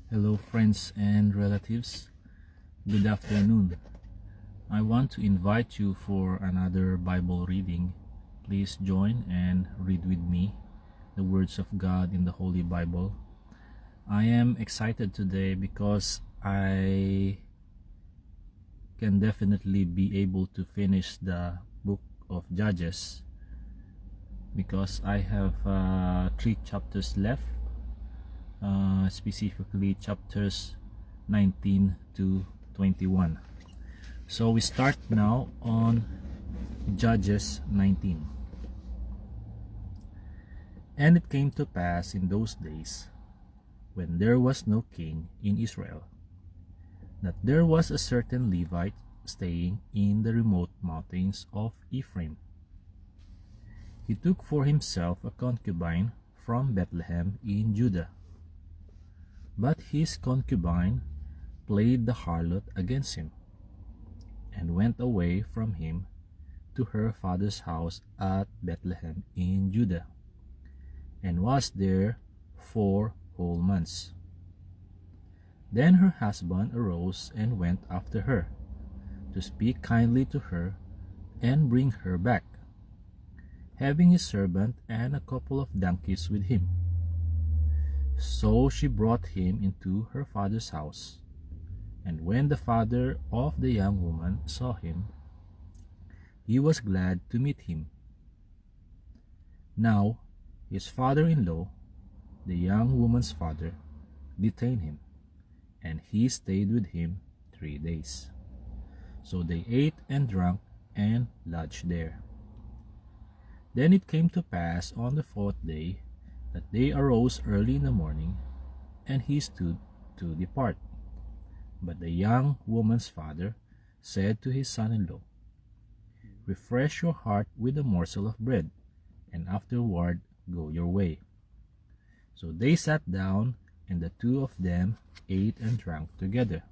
Hello, friends and relatives. Good afternoon. I want to invite you for another Bible reading. Please join and read with me the words of God in the Holy Bible. I am excited today because I can definitely be able to finish the book of Judges because I have 3 chapters left. Specifically chapters 19 to 21. So we start now on Judges 19. And it came to pass in those days, when there was no king in Israel, that there was a certain Levite staying in the remote mountains of Ephraim. He took for himself a concubine from Bethlehem in Judah. But his concubine played the harlot against him, and went away from him to her father's house at Bethlehem in Judah, and was there 4 whole months. Then her husband arose and went after her, to speak kindly to her and bring her back, having his servant and a couple of donkeys with him. So she brought him into her father's house. And when the father of the young woman saw him, he was glad to meet him. Now his father-in-law, the young woman's father, detained him, and he stayed with him 3 days. So they ate and drank and lodged there. Then it came to pass on the 4th day that they arose early in the morning, and he stood to depart. But the young woman's father said to his son-in-law, Refresh your heart with a morsel of bread, and afterward go your way. So they sat down, and the 2 of them ate and drank together.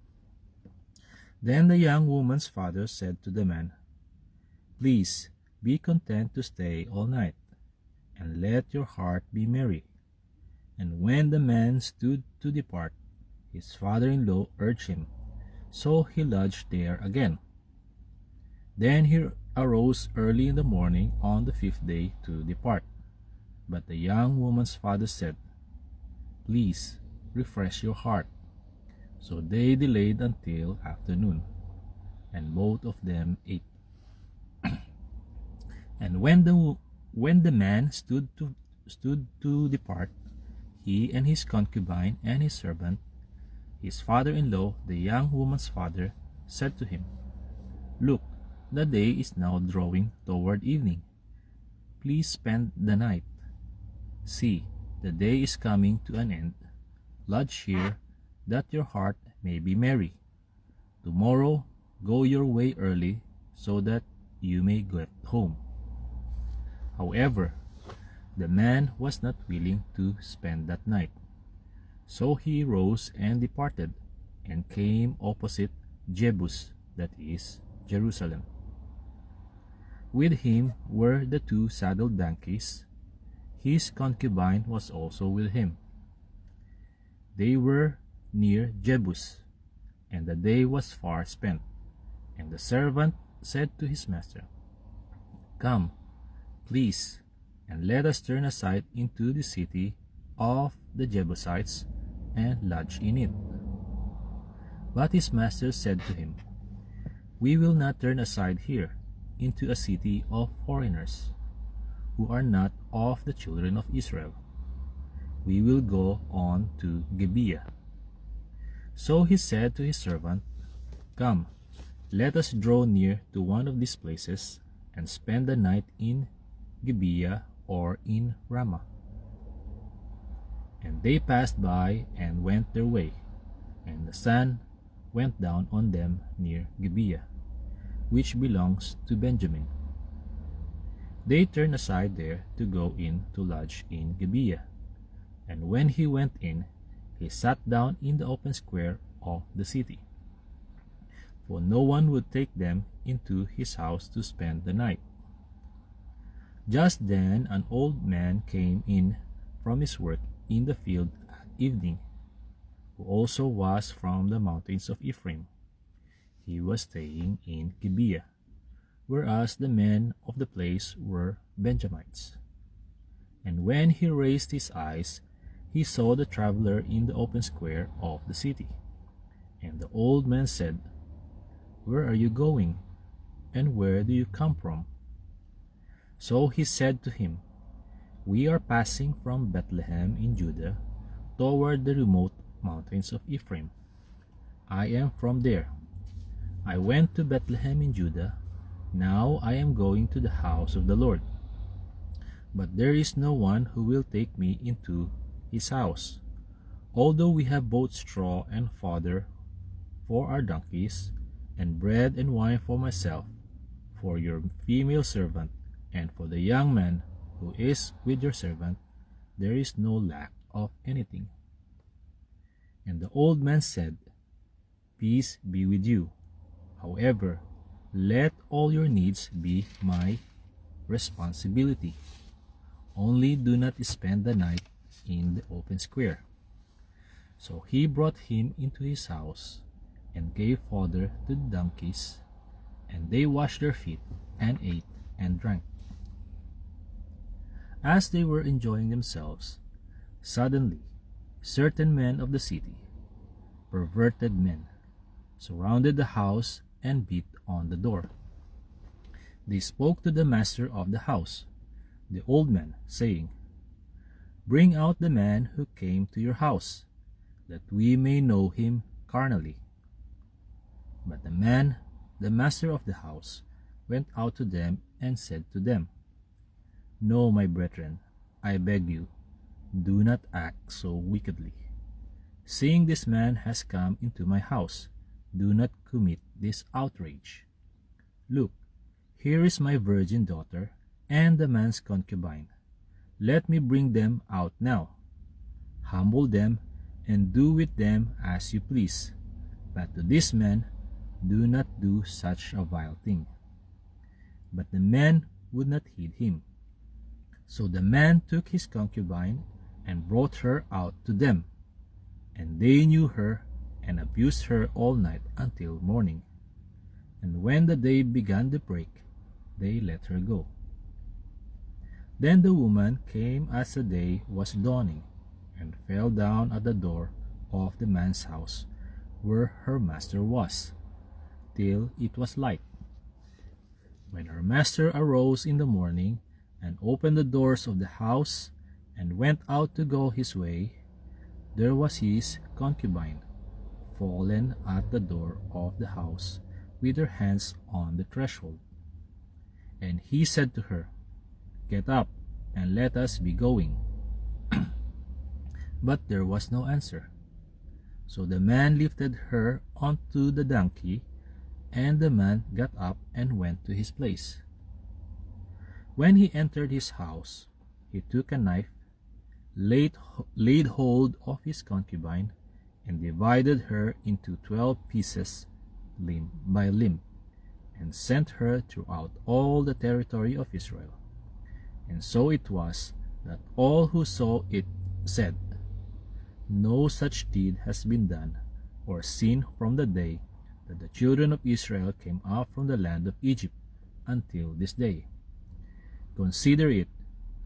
Then the young woman's father said to the man, Please be content to stay all night, and let your heart be merry. And when the man stood to depart, his father-in-law urged him, so he lodged there again. Then he arose early in the morning on the 5th day to depart. But the young woman's father said, Please refresh your heart. So they delayed until afternoon, and both of them ate. And when the man stood to depart, he and his concubine and his servant, his father-in-law, the young woman's father, said to him, Look, the day is now drawing toward evening. Please spend the night. See, the day is coming to an end. Lodge here, that your heart may be merry. Tomorrow go your way early, so that you may get home. However, the man was not willing to spend that night. So he rose and departed, and came opposite Jebus, that is, Jerusalem. With him were the 2 saddled donkeys. His concubine was also with him. They were near Jebus, and the day was far spent. And the servant said to his master, Come, please, and let us turn aside into the city of the Jebusites, and lodge in it. But his master said to him, We will not turn aside here into a city of foreigners, who are not of the children of Israel. We will go on to Gibeah. So he said to his servant, Come, let us draw near to one of these places, and spend the night in Gibeah or in Ramah. And they passed by and went their way, and the sun went down on them near Gibeah, which belongs to Benjamin. They turned aside there to go in to lodge in Gibeah. And when he went in, he sat down in the open square of the city, for no one would take them into his house to spend the night. Just then an old man came in from his work in the field at evening, who also was from the mountains of Ephraim. He was staying in Gibeah, whereas the men of the place were Benjamites. And when he raised his eyes, he saw the traveler in the open square of the city. And the old man said, "Where are you going, and where do you come from?" So he said to him, "We are passing from Bethlehem in Judah toward the remote mountains of Ephraim. I am from there. I went to Bethlehem in Judah. Now I am going to the house of the Lord. But there is no one who will take me into his house. Although we have both straw and fodder for our donkeys, and bread and wine for myself, for your female servant, and for the young man who is with your servant, there is no lack of anything." And the old man said, "Peace be with you. However, let all your needs be my responsibility. Only do not spend the night in the open square." So he brought him into his house and gave fodder to the donkeys, and they washed their feet and ate and drank. As they were enjoying themselves, suddenly certain men of the city, perverted men, surrounded the house and beat on the door. They spoke to the master of the house, the old man, saying, "Bring out the man who came to your house, that we may know him carnally." But the master of the house, went out to them and said to them, "No, my brethren, I beg you, do not act so wickedly. Seeing this man has come into my house, do not commit this outrage. Look, here is my virgin daughter and the man's concubine. Let me bring them out now. Humble them and do with them as you please, but to this man do not do such a vile thing." But the man would not heed him. So the man took his concubine and brought her out to them, and they knew her and abused her all night until morning. And when the day began to break, they let her go. Then the woman came as the day was dawning, and fell down at the door of the man's house where her master was, till it was light. When her master arose in the morning, and opened the doors of the house, and went out to go his way, there was his concubine, fallen at the door of the house, with her hands on the threshold. And he said to her, "Get up, and let us be going." But there was no answer. So the man lifted her onto the donkey, and the man got up and went to his place. When he entered his house, he took a knife, laid hold of his concubine, and divided her into 12 pieces, limb by limb, and sent her throughout all the territory of Israel. And so it was that all who saw it said, "No such deed has been done or seen from the day that the children of Israel came up from the land of Egypt until this day. Consider it,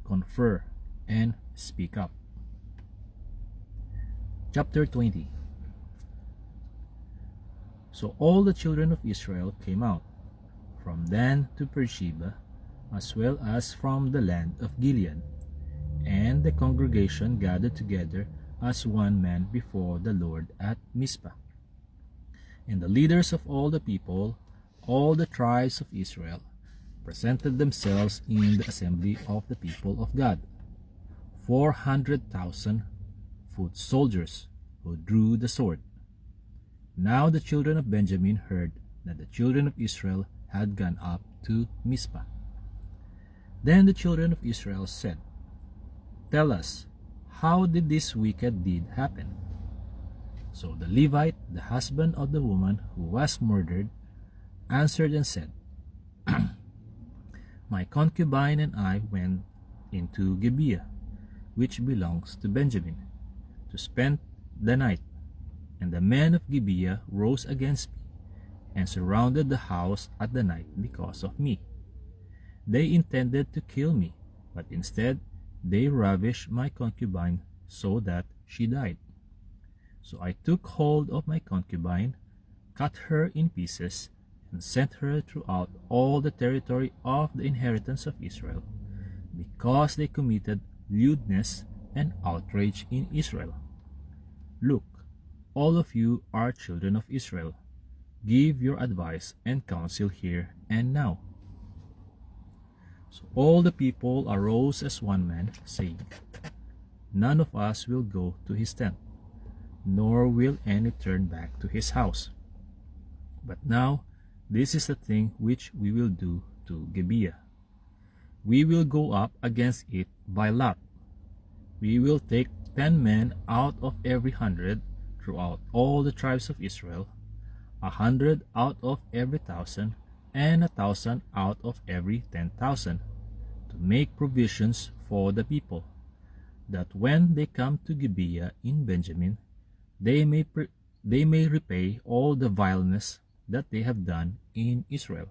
confer, and speak up." Chapter 20. So all the children of Israel came out, from Dan to Beersheba, as well as from the land of Gilead, and the congregation gathered together as one man before the Lord at Mizpah. And the leaders of all the people, all the tribes of Israel, presented themselves in the assembly of the people of God, 400,000 foot soldiers who drew the sword. Now the children of Benjamin heard that the children of Israel had gone up to Mizpah. Then the children of Israel said, "Tell us, how did this wicked deed happen?" So the Levite, the husband of the woman who was murdered, answered and said, "My concubine and I went into Gibeah, which belongs to Benjamin, to spend the night. And the men of Gibeah rose against me, and surrounded the house at the night because of me. They intended to kill me, but instead they ravished my concubine so that she died. So I took hold of my concubine, cut her in pieces, and sent her throughout all the territory of the inheritance of Israel, because they committed lewdness and outrage in Israel. Look, all of you are children of Israel. Give your advice and counsel here and now. So all the people arose as one man, saying, None of us will go to his tent, nor will any turn back to his house. But now this is the thing which we will do to Gibeah. We will go up against it by lot. We will take 10 men out of every 100 throughout all the tribes of Israel, 100 out of every 1,000, and 1,000 out of every 10,000, to make provisions for the people, that when they come to Gibeah in Benjamin, they may repay all the vileness that they have done in Israel.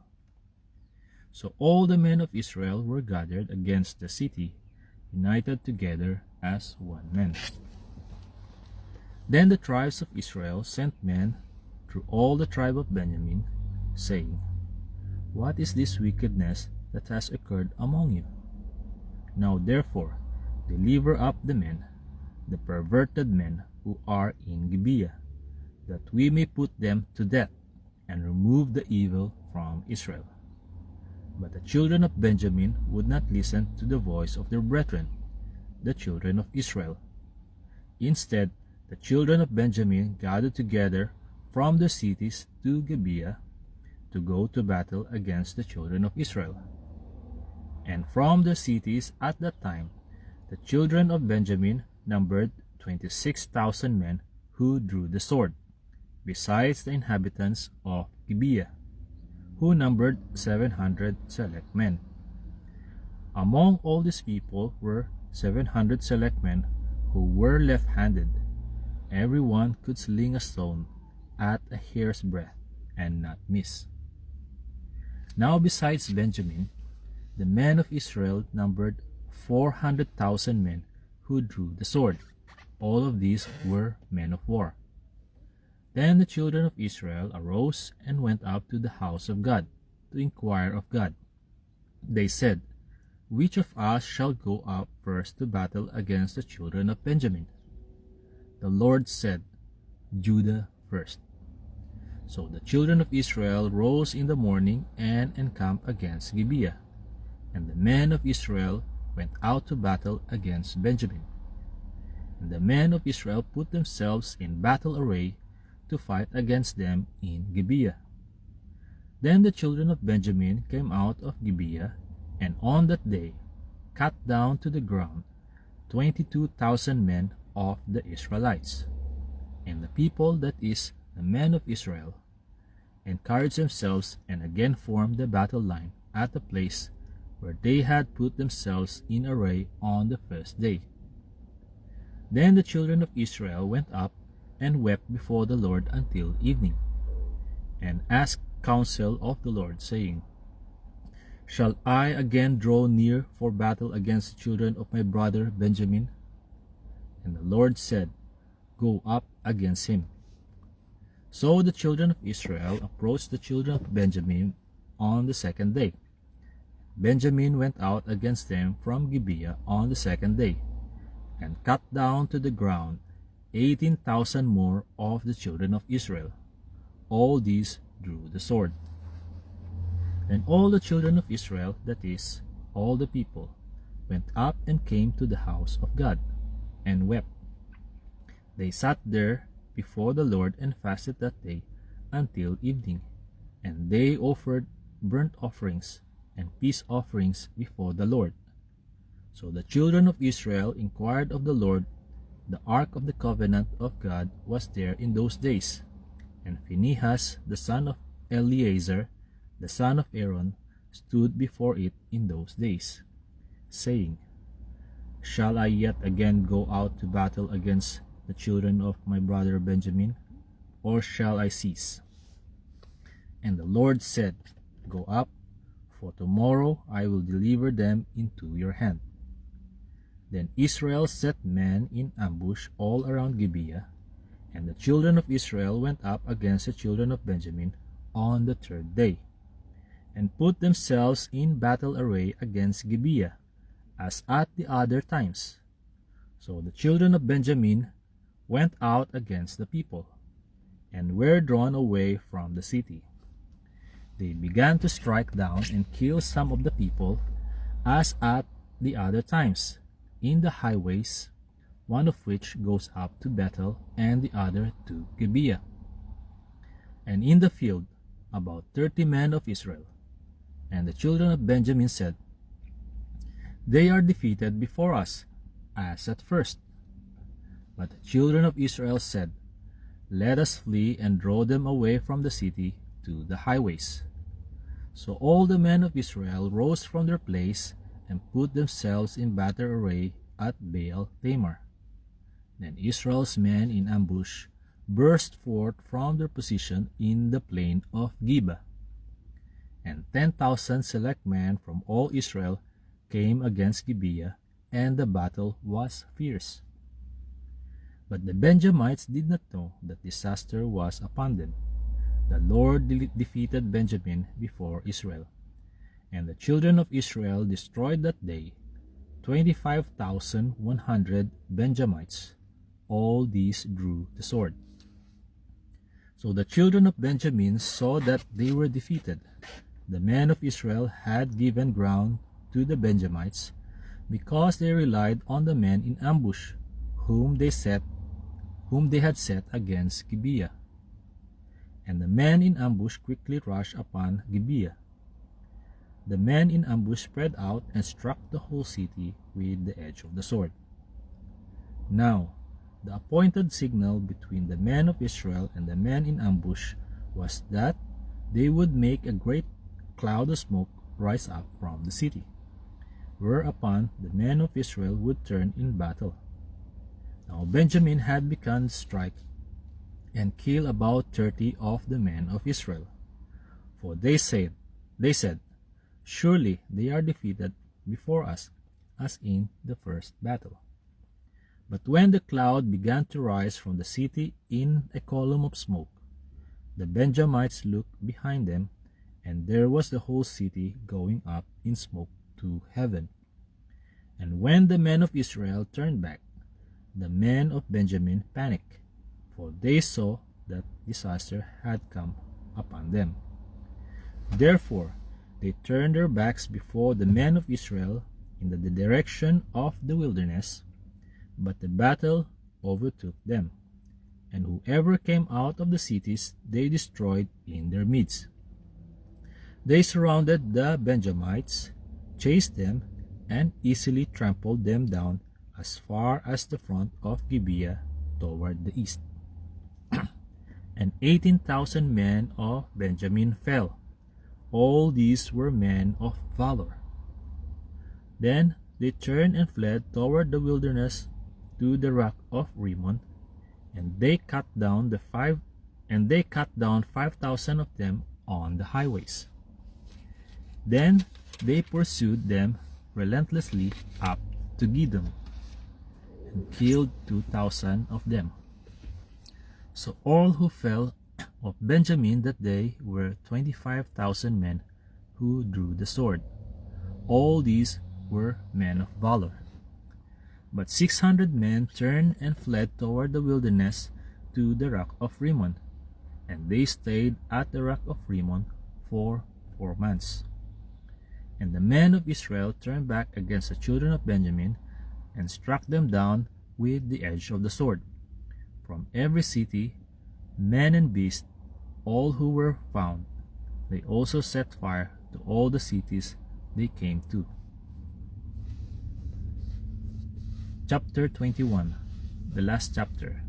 So all the men of Israel were gathered against the city, united together as one man. Then the tribes of Israel sent men through all the tribe of Benjamin, saying, What is this wickedness that has occurred among you? Now therefore deliver up the men, the perverted men who are in Gibeah, that we may put them to death, and remove the evil from Israel. But the children of Benjamin would not listen to the voice of their brethren, the children of Israel. Instead, the children of Benjamin gathered together from the cities to Gibeah to go to battle against the children of Israel. And from the cities at that time, the children of Benjamin numbered 26,000 men who drew the sword, besides the inhabitants of Gibeah, who numbered 700 select men. Among all these people were 700 select men who were left-handed. Every one could sling a stone at a hair's breadth and not miss. Now besides Benjamin, the men of Israel numbered 400,000 men who drew the sword. All of these were men of war. Then the children of Israel arose and went up to the house of God to inquire of God. They said, Which of us shall go up first to battle against the children of Benjamin? The Lord said, Judah first. So the children of Israel rose in the morning and encamped against Gibeah. And the men of Israel went out to battle against Benjamin. And the men of Israel put themselves in battle array to fight against them in Gibeah. Then the children of Benjamin came out of Gibeah, and on that day cut down to the ground 22,000 men of the Israelites. And the people, that is, the men of Israel, encouraged themselves and again formed the battle line at the place where they had put themselves in array on the first day. Then the children of Israel went up and wept before the Lord until evening, and asked counsel of the Lord, saying, Shall I again draw near for battle against the children of my brother Benjamin? And the Lord said, Go up against him. So the children of Israel approached the children of Benjamin on the second day. Benjamin went out against them from Gibeah on the second day, and cut down to the ground 18,000 more of the children of Israel. All these drew the sword. Then all the children of Israel, that is, all the people, went up and came to the house of God, and wept. They sat there before the Lord and fasted that day until evening, and they offered burnt offerings and peace offerings before the Lord. So the children of Israel inquired of the Lord. The ark of the covenant of God was there in those days, and Phinehas, the son of Eleazar, the son of Aaron, stood before it in those days, saying, Shall I yet again go out to battle against the children of my brother Benjamin? or shall I cease? And the Lord said, Go up, for tomorrow I will deliver them into your hand. Then Israel set men in ambush all around Gibeah, and the children of Israel went up against the children of Benjamin on the third day, and put themselves in battle array against Gibeah, as at the other times. So the children of Benjamin went out against the people, and were drawn away from the city. They began to strike down and kill some of the people, as at the other times, in the highways, one of which goes up to Bethel, and the other to Gibeah. And in the field, about 30 men of Israel. And the children of Benjamin said, They are defeated before us, as at first. But the children of Israel said, Let us flee and draw them away from the city to the highways. So all the men of Israel rose from their place and put themselves in battle array at Baal Tamar. Then Israel's men in ambush burst forth from their position in the plain of Geba. And 10,000 select men from all Israel came against Gibeah, and the battle was fierce. But the Benjamites did not know that disaster was upon them. The Lord defeated Benjamin before Israel. And the children of Israel destroyed that day 25,100 Benjamites. All these drew the sword. So the children of Benjamin saw that they were defeated. The men of Israel had given ground to the Benjamites, because they relied on the men in ambush, whom they had set against Gibeah. And the men in ambush quickly rushed upon Gibeah. The men in ambush spread out and struck the whole city with the edge of the sword. Now, the appointed signal between the men of Israel and the men in ambush was that they would make a great cloud of smoke rise up from the city, whereupon the men of Israel would turn in battle. Now Benjamin had begun to strike and kill about 30 of the men of Israel. For they said, Surely they are defeated before us, as in the first battle. But when the cloud began to rise from the city in a column of smoke, the Benjamites looked behind them, and there was the whole city going up in smoke to heaven. And when the men of Israel turned back, the men of Benjamin panicked, for they saw that disaster had come upon them. Therefore they turned their backs before the men of Israel in the direction of the wilderness, but the battle overtook them, and whoever came out of the cities they destroyed in their midst. They surrounded the Benjamites, chased them, and easily trampled them down as far as the front of Gibeah toward the east. And 18,000 men of Benjamin fell. All these were men of valor. Then they turned and fled toward the wilderness to the rock of Rimmon, and they cut down 5,000 of them on the highways. Then they pursued them relentlessly up to Gidom, and killed 2,000 of them. So all who fell of Benjamin that day were 25,000 men who drew the sword. All these were men of valor. But 600 men turned and fled toward the wilderness to the rock of Rimmon, and they stayed at the rock of Rimmon for 4 months. And the men of Israel turned back against the children of Benjamin, and struck them down with the edge of the sword. From every city, men and beasts, all who were found, they also set fire to all the cities they came to. Chapter 21, the last chapter.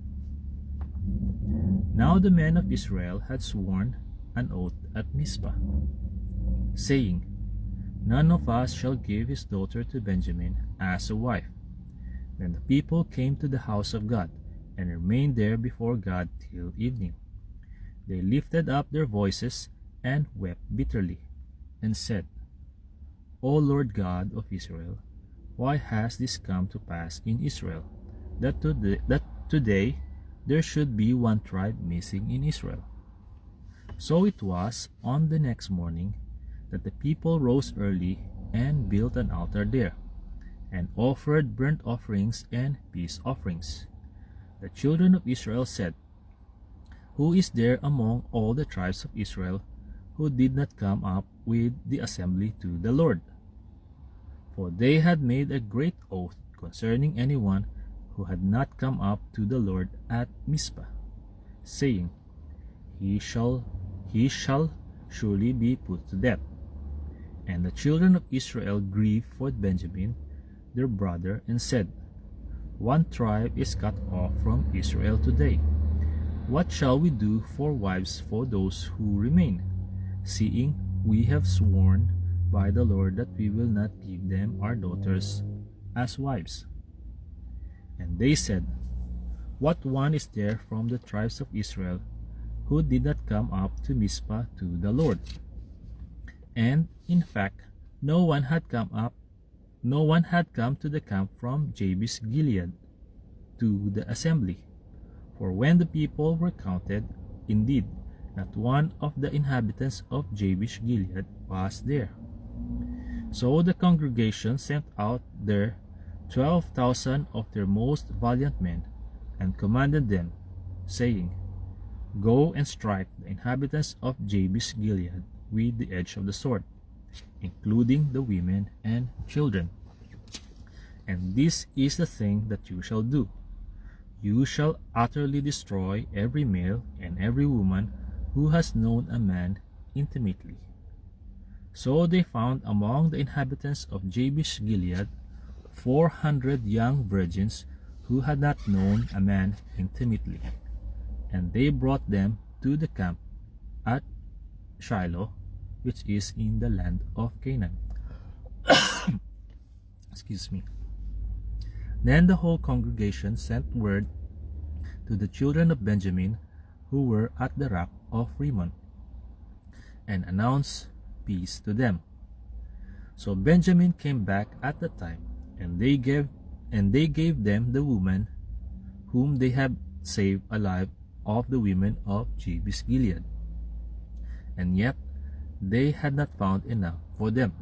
Now the men of Israel had sworn an oath at Mizpah, saying, None of us shall give his daughter to Benjamin as a wife. Then the people came to the house of God, and remained there before God till evening. they lifted up their voices and wept bitterly, and said, O Lord God of Israel, why has this come to pass in Israel, that today there should be one tribe missing in Israel? So it was on the next morning that the people rose early and built an altar there, and offered burnt offerings and peace offerings. The children of Israel said, Who is there among all the tribes of Israel who did not come up with the assembly to the Lord? For they had made a great oath concerning anyone who had not come up to the Lord at Mizpah, saying, He shall surely be put to death. And the children of Israel grieved for Benjamin, their brother, and said, One tribe is cut off from Israel today. What shall we do for wives for those who remain, seeing we have sworn by the Lord that we will not give them our daughters as wives? And they said, What one is there from the tribes of Israel who did not come up to Mizpah to the Lord? And in fact, no one had come to the camp from Jabesh Gilead to the assembly. For when the people were counted, indeed, not one of the inhabitants of Jabesh Gilead was there. So the congregation sent out there 12,000 of their most valiant men, and commanded them, saying, Go and strike the inhabitants of Jabesh Gilead with the edge of the sword, including the women and children. And this is the thing that you shall do. You shall utterly destroy every male and every woman who has known a man intimately. So they found among the inhabitants of Jabesh Gilead 400 young virgins who had not known a man intimately, and they brought them to the camp at Shiloh, which is in the land of Canaan. Excuse me. Then the whole congregation sent word to the children of Benjamin who were at the rock of Rimmon, and announced peace to them. So Benjamin came back at the time, and they gave them the woman whom they had saved alive of the women of Jabesh Gilead. And yet they had not found enough for them.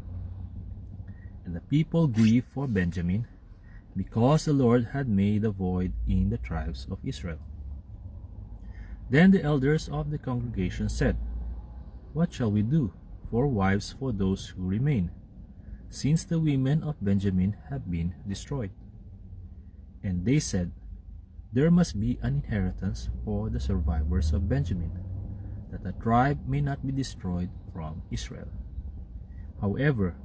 And the people grieved for Benjamin, because the Lord had made a void in the tribes of Israel. Then the elders of the congregation said, What shall we do for wives for those who remain, since the women of Benjamin have been destroyed? And they said, There must be an inheritance for the survivors of Benjamin, that a tribe may not be destroyed from Israel. However,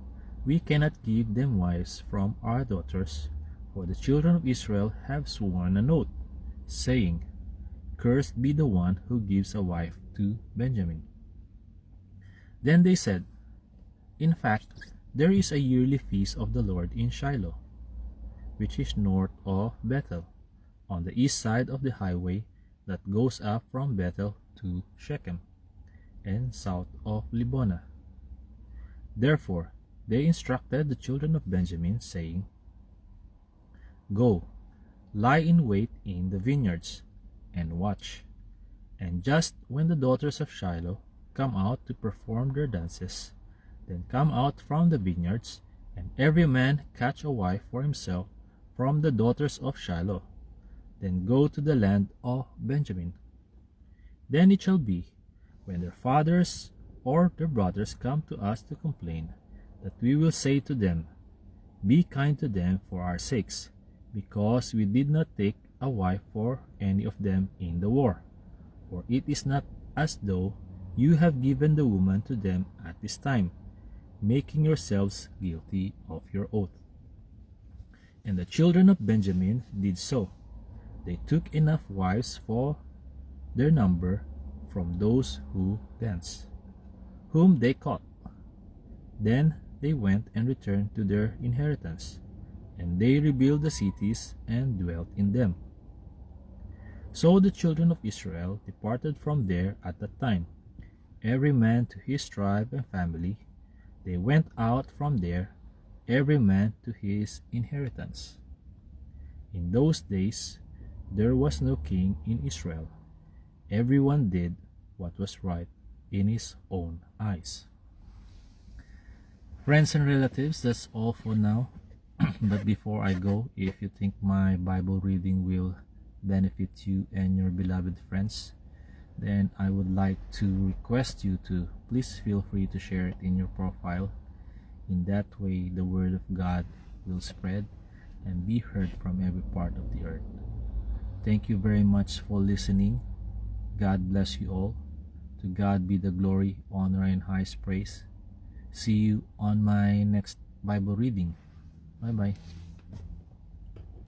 we cannot give them wives from our daughters, for the children of Israel have sworn an oath, saying, Cursed be the one who gives a wife to Benjamin. Then they said, In fact, there is a yearly feast of the Lord in Shiloh, which is north of Bethel, on the east side of the highway that goes up from Bethel to Shechem, and south of Libonah. Therefore they instructed the children of Benjamin, saying, Go, lie in wait in the vineyards, and watch. And just when the daughters of Shiloh come out to perform their dances, then come out from the vineyards, and every man catch a wife for himself from the daughters of Shiloh, then go to the land of Benjamin. Then it shall be, when their fathers or their brothers come to us to complain, that we will say to them, Be kind to them for our sakes, because we did not take a wife for any of them in the war. For it is not as though you have given the woman to them at this time, making yourselves guilty of your oath. And the children of Benjamin did so. They took enough wives for their number from those who danced, whom they caught. Then they went and returned to their inheritance, and they rebuilt the cities and dwelt in them. So the children of Israel departed from there at that time, every man to his tribe and family. They went out from there, every man to his inheritance. In those days there was no king in Israel. Everyone did what was right in his own eyes. Friends and relatives, that's all for now. But before I go, if you think my Bible reading will benefit you and your beloved friends, then I would like to request you to please feel free to share it in your profile. In that way, the word of God will spread and be heard from every part of the earth. Thank you very much for listening. God bless you all. To God be the glory, honor, and highest praise. See you on my next Bible reading. Bye bye.